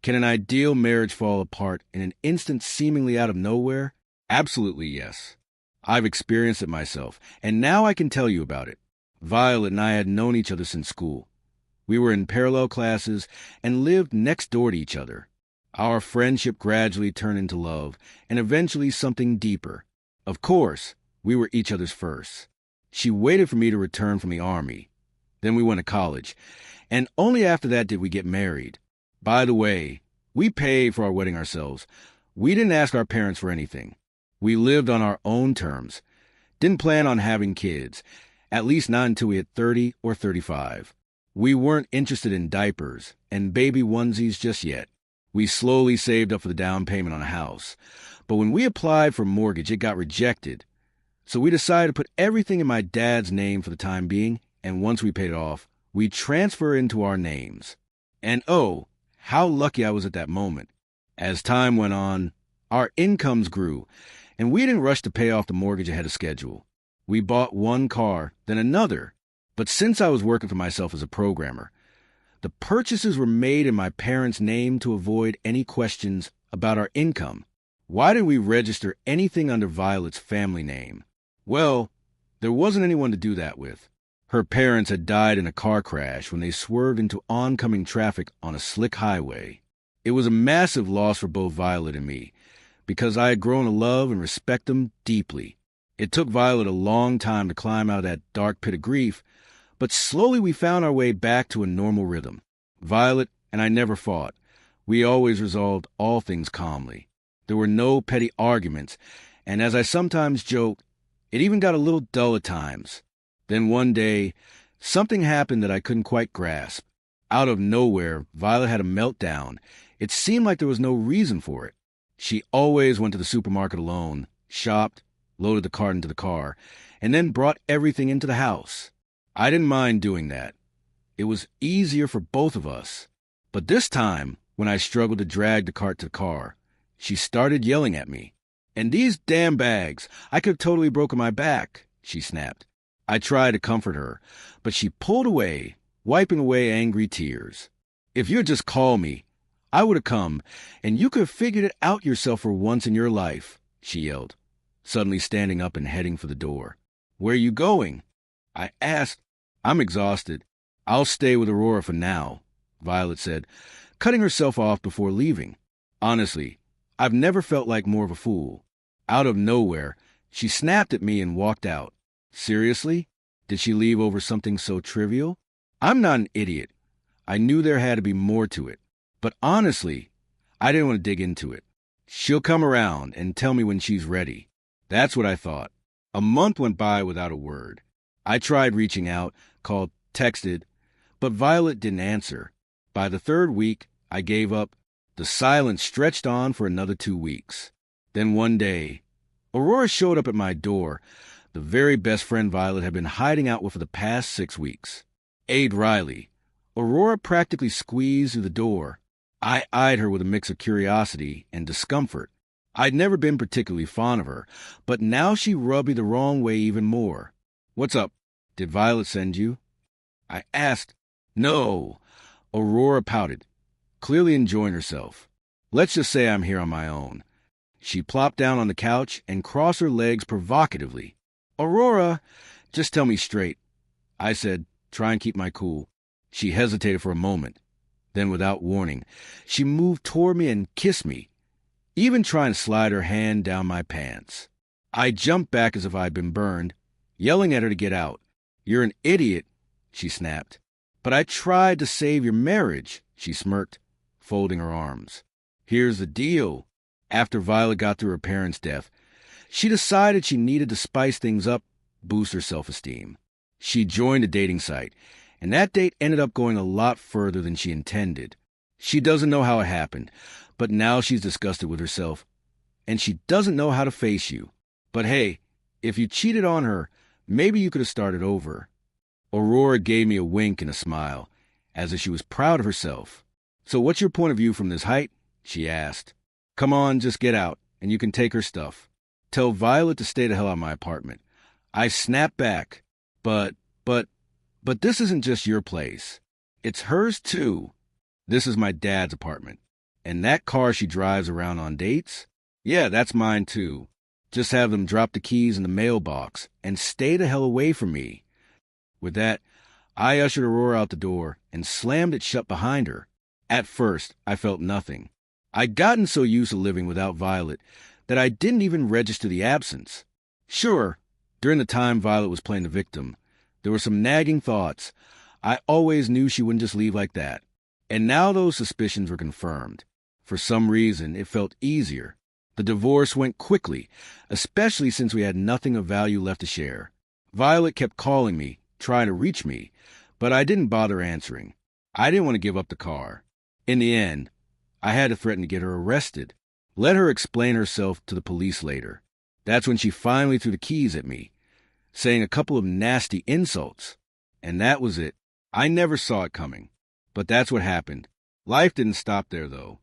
Can an ideal marriage fall apart in an instant seemingly out of nowhere? Absolutely yes. I've experienced it myself, and now I can tell you about it. Violet and I had known each other since school. We were in parallel classes and lived next door to each other. Our friendship gradually turned into love, and eventually something deeper. Of course, we were each other's first. She waited for me to return from the army. Then we went to college, and only after that did we get married. By the way, we paid for our wedding ourselves. We didn't ask our parents for anything. We lived on our own terms. Didn't plan on having kids, at least not until we hit 30 or 35. We weren't interested in diapers and baby onesies just yet. We slowly saved up for the down payment on a house. But when we applied for a mortgage, it got rejected. So we decided to put everything in my dad's name for the time being, and once we paid it off, we'd transfer into our names. And oh, how lucky I was at that moment. As time went on, our incomes grew, and we didn't rush to pay off the mortgage ahead of schedule. We bought one car, then another. But since I was working for myself as a programmer, the purchases were made in my parents' name to avoid any questions about our income. Why did we register anything under Violet's family name? Well, there wasn't anyone to do that with. Her parents had died in a car crash when they swerved into oncoming traffic on a slick highway. It was a massive loss for both Violet and me, because I had grown to love and respect them deeply. It took Violet a long time to climb out of that dark pit of grief, but slowly we found our way back to a normal rhythm. Violet and I never fought. We always resolved all things calmly. There were no petty arguments, and as I sometimes joked, it even got a little dull at times. Then one day, something happened that I couldn't quite grasp. Out of nowhere, Violet had a meltdown. It seemed like there was no reason for it. She always went to the supermarket alone, shopped, loaded the cart into the car, and then brought everything into the house. I didn't mind doing that. It was easier for both of us. But this time, when I struggled to drag the cart to the car, she started yelling at me. "And these damn bags! I could have totally broken my back," she snapped. I tried to comfort her, but she pulled away, wiping away angry tears. "If you'd just called me, I would have come, and you could have figured it out yourself for once in your life," she yelled, suddenly standing up and heading for the door. "Where are you going?" I asked. "I'm exhausted. I'll stay with Aurora for now," Violet said, cutting herself off before leaving. Honestly, I've never felt like more of a fool. Out of nowhere, she snapped at me and walked out. Seriously? Did she leave over something so trivial? I'm not an idiot. I knew there had to be more to it. But honestly, I didn't want to dig into it. She'll come around and tell me when she's ready. That's what I thought. A month went by without a word. I tried reaching out, called, texted, but Violet didn't answer. By the third week, I gave up. The silence stretched on for another 2 weeks. Then one day, Aurora showed up at my door, the very best friend Violet had been hiding out with for the past 6 weeks. Aide Riley. Aurora practically squeezed through the door. I eyed her with a mix of curiosity and discomfort. I'd never been particularly fond of her, but now she rubbed me the wrong way even more. "What's up? Did Violet send you?" I asked. "No." Aurora pouted, clearly enjoying herself. "Let's just say I'm here on my own." She plopped down on the couch and crossed her legs provocatively. "Aurora, just tell me straight," I said, trying to keep my cool. She hesitated for a moment. Then, without warning, she moved toward me and kissed me, even trying to slide her hand down my pants. I jumped back as if I'd been burned, yelling at her to get out. "You're an idiot," she snapped. "But I tried to save your marriage," she smirked, folding her arms. "Here's the deal. After Violet got through her parents' death, she decided she needed to spice things up, boost her self-esteem. She joined a dating site, and that date ended up going a lot further than she intended. She doesn't know how it happened, but now she's disgusted with herself, and she doesn't know how to face you. But hey, if you cheated on her, maybe you could have started over." Aurora gave me a wink and a smile, as if she was proud of herself. "So what's your point of view from this height?" she asked. "Come on, just get out, and you can take her stuff. Tell Violet to stay the hell out of my apartment." I snapped back. But this isn't just your place. It's hers too. This is my dad's apartment. And that car she drives around on dates? Yeah, that's mine too. Just have them drop the keys in the mailbox and stay the hell away from me. With that, I ushered Aurora out the door and slammed it shut behind her. At first, I felt nothing. I'd gotten so used to living without Violet that I didn't even register the absence. Sure, during the time Violet was playing the victim, there were some nagging thoughts. I always knew she wouldn't just leave like that. And now those suspicions were confirmed. For some reason, it felt easier. The divorce went quickly, especially since we had nothing of value left to share. Violet kept calling me, trying to reach me, but I didn't bother answering. I didn't want to give up the car. In the end, I had to threaten to get her arrested. Let her explain herself to the police later. That's when she finally threw the keys at me, saying a couple of nasty insults. And that was it. I never saw it coming. But that's what happened. Life didn't stop there, though.